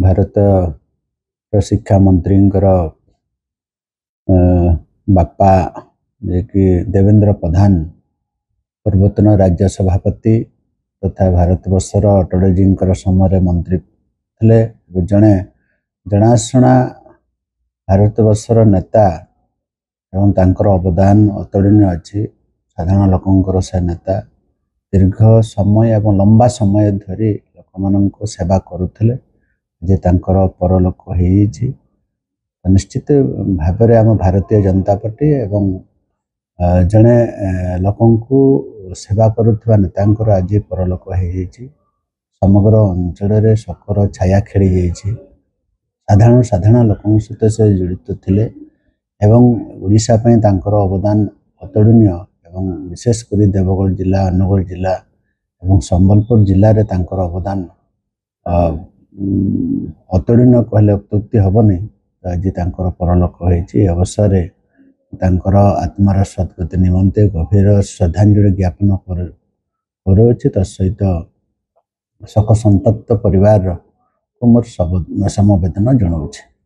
भारत शिक्षा मंत्री बापा जे कि देवेंद्र प्रधान पूर्वतन राज्य सभापति तथा भारत वर्षर अटल समय मंत्री थे जड़े जनाशुना भारत वर्षर नेता एवं तांकर अवदान अतुलनीय अच्छी साधारण लोकंकर से नेता दीर्घ समय एवं लंबा समय धरी लोक मान सेवा करुले जे तांकर परलोक हो निश्चित भाव में आम भारतीय जनता पार्टी एवं जड़े लोक सेवा करुवा नेता आज परलोक हो समग्र अंचल शोकर छाया खेली जाइए। साधारण साधारण लोकों सहित से जड़ित थे एवं ओडिशा पई तांकर अवदान अतुलनीय एवं विशेषकर देवगढ़ जिला अनुगुल जिला एवं संबलपुर जिले में तांकर अवदान अतुलनीय कहले अत्युक्ति हेनी। आज तांकर परलोक होती अवसर तांकर आत्मार सद्गति निमंते गभीर श्रद्धांजलि ज्ञापन कर तत्सहित शोक संतप्त परिवार को मोर समवेदना जनाऊँ।